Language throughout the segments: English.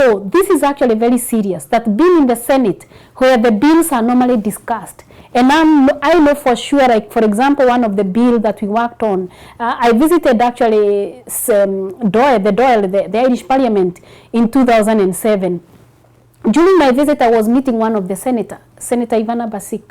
So this is actually very serious, that being in the Senate where the bills are normally discussed. And I know for sure, like for example, one of the bills that we worked on, I visited actually the Irish Parliament in 2007. During my visit, I was meeting one of the Senator Ivana Basik.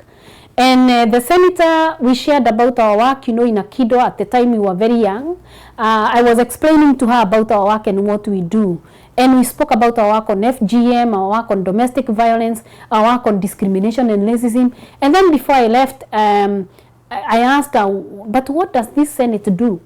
And the senator, we shared about our work, in Akido. At the time we were very young. I was explaining to her about our work and what we do. And we spoke about our work on FGM, our work on domestic violence, our work on discrimination and racism. And then before I left, I asked her, but what does this Senate do?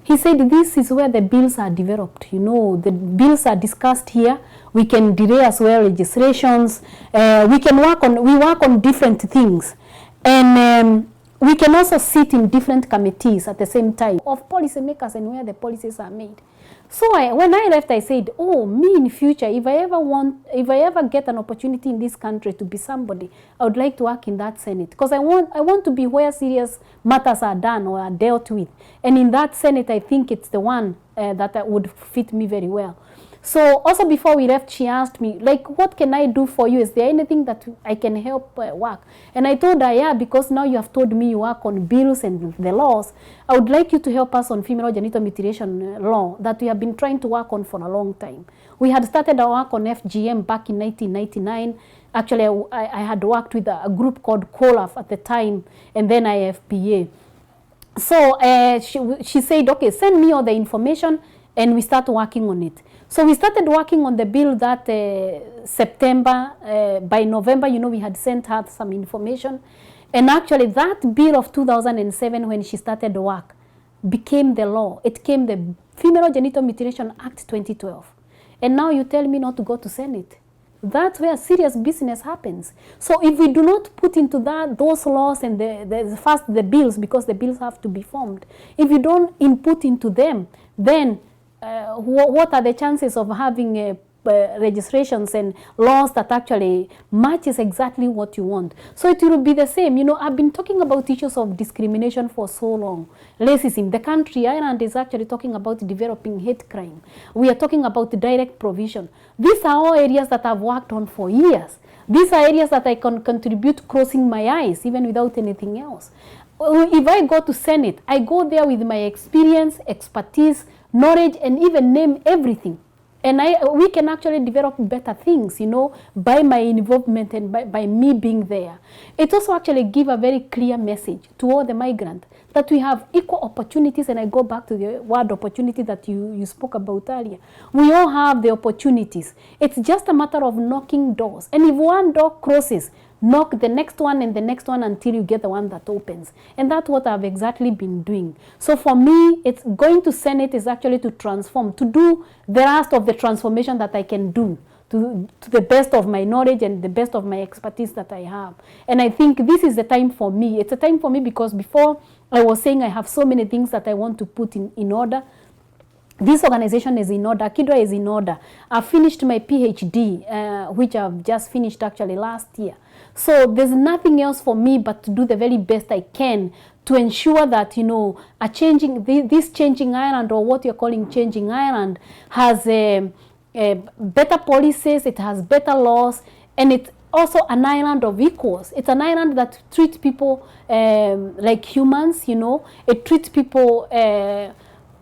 He said, this is where the bills are developed. The bills are discussed here. We can delay as well legislations. We work on different things. And we can also sit in different committees at the same time of policymakers and where the policies are made. So when I left, I said, me in future, if I ever get an opportunity in this country to be somebody, I would like to work in that Senate, because I want to be where serious matters are done or are dealt with. And in that Senate, I think it's the one that would fit me very well. So also before we left, she asked me, what can I do for you? Is there anything that I can help work? And I told her, yeah, because now you have told me you work on bills and the laws, I would like you to help us on female genital mutilation law that we have been trying to work on for a long time. We had started our work on FGM back in 1999. Actually, I had worked with a group called COLAF at the time, and then IFPA. So she said, okay, send me all the information, and we start working on it. So we started working on the bill that September. By November, we had sent her some information. And actually that bill of 2007, when she started the work, became the law. It came the Female Genital Mutilation Act 2012. And now you tell me not to go to Senate. That's where serious business happens. So if we do not put into those laws and the bills, because the bills have to be formed, if you don't input into them, then what are the chances of having registrations and laws that actually matches exactly what you want? So it will be the same. I've been talking about issues of discrimination for so long. Racism. The country, Ireland, is actually talking about developing hate crime. We are talking about direct provision. These are all areas that I've worked on for years. These are areas that I can contribute closing my eyes, even without anything else. If I go to Senate, I go there with my experience, expertise, knowledge, and even name everything. And we can actually develop better things, by my involvement and by me being there. It also actually gives a very clear message to all the migrants that we have equal opportunities. And I go back to the word opportunity that you spoke about earlier. We all have the opportunities. It's just a matter of knocking doors. And if one door closes, knock the next one and the next one until you get the one that opens. And that's what I've exactly been doing. So for me, it's going to Senate is actually to transform, to do the rest of the transformation that I can do to the best of my knowledge and the best of my expertise that I have. And I think this is the time for me. It's a time for me because before I was saying I have so many things that I want to put in order. This organization is in order. Kidwa is in order. I finished my PhD, which I've just finished actually last year. So there's nothing else for me but to do the very best I can to ensure that, this changing Ireland, or what you're calling changing Ireland, has better policies, it has better laws, and it's also an island of equals. It's an island that treats people like humans, It treats people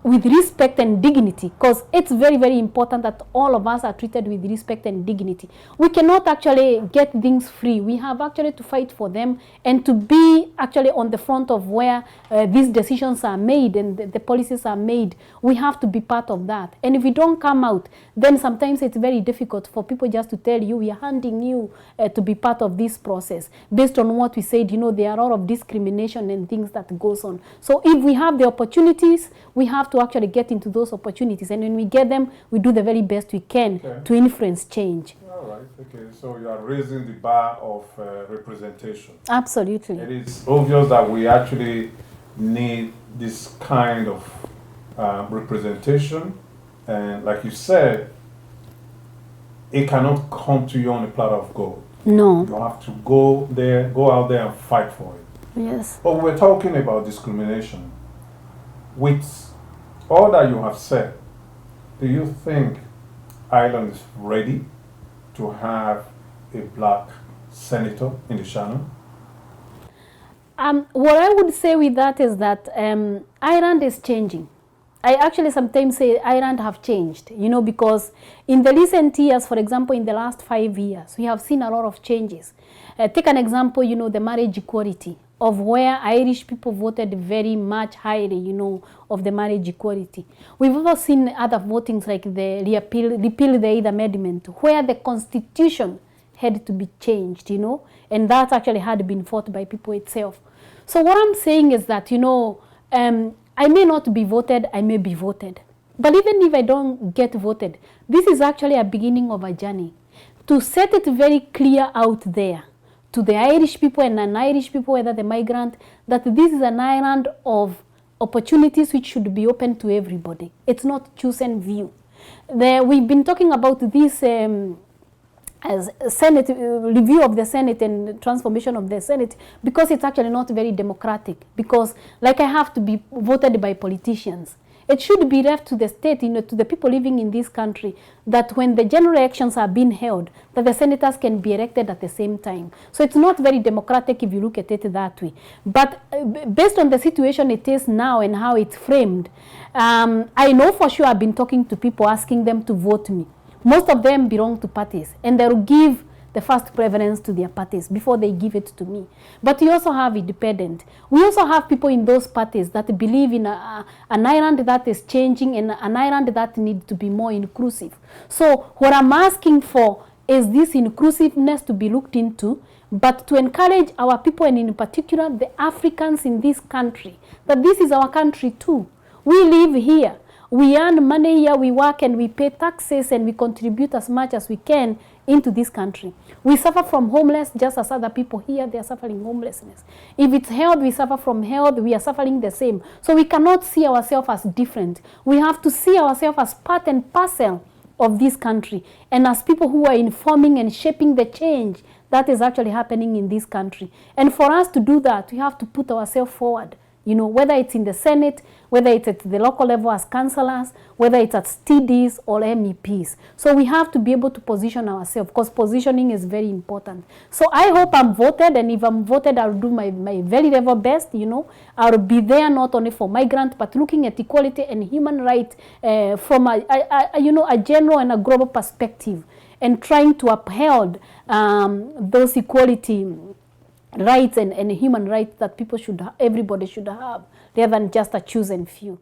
with respect and dignity, because it's very, very important that all of us are treated with respect and dignity. We cannot actually get things free. We have actually to fight for them and to be actually on the front of where these decisions are made and the policies are made. We have to be part of that. And if we don't come out, then sometimes it's very difficult for people just to tell you, we are handing you to be part of this process. Based on what we said, there are a lot of discrimination and things that goes on. So if we have the opportunities, we have to actually get into those opportunities, and when we get them, we do the very best we can to influence change. All right, okay, so you are raising the bar of representation. Absolutely. It is obvious that we actually need this kind of representation, and like you said, it cannot come to you on a platter of gold. No. You have to go out there and fight for it. Yes. But we're talking about discrimination. With all that you have said, do you think island is ready to have a black senator in the channel? What I would say with that is that Ireland is changing. I actually sometimes say Ireland have changed, you know, because in the recent years, for example, in the last 5 years, we have seen a lot of changes. Take an example, you know, the marriage equality, of where Irish people voted very much highly, you know, of the marriage equality. We've also seen other votings like the repeal the Eighth Amendment, where the constitution had to be changed, you know, and that actually had been fought by people itself. So what I'm saying is that, you know, I may not be voted, I may be voted. But even if I don't get voted, this is actually a beginning of a journey to set it very clear out there to the Irish people and non-Irish people, whether the migrant, that this is an island of opportunities which should be open to everybody. It's not chosen view. We've been talking about this as Senate review of the Senate and transformation of the Senate, because it's actually not very democratic, because like I have to be voted by politicians. It should be left to the state, you know, to the people living in this country, that when the general elections are being held, that the senators can be elected at the same time. So it's not very democratic if you look at it that way. But based on the situation it is now and how it's framed, I know for sure I've been talking to people asking them to vote me. Most of them belong to parties, and they will give the first preference to their parties before they give it to me. But you also have independent. We also have people in those parties that believe in an Ireland that is changing and an Ireland that needs to be more inclusive. So what I'm asking for is this inclusiveness to be looked into, but to encourage our people, and in particular the Africans in this country, that this is our country too. We live here. We earn money here, we work and we pay taxes and we contribute as much as we can into this country. We suffer from homeless just as other people here, they are suffering homelessness. If it's health, we suffer from health, we are suffering the same. So we cannot see ourselves as different. We have to see ourselves as part and parcel of this country, and as people who are informing and shaping the change that is actually happening in this country. And for us to do that, we have to put ourselves forward. You know, whether it's in the Senate, whether it's at the local level as councillors, whether it's at TDs or MEPs. So we have to be able to position ourselves, because positioning is very important. So I hope I'm voted, and if I'm voted, I'll do my very level best, you know. I'll be there not only for migrants, but looking at equality and human rights from a general and a global perspective, and trying to uphold those equality rights and human rights that people should, everybody should have, rather than just a chosen few.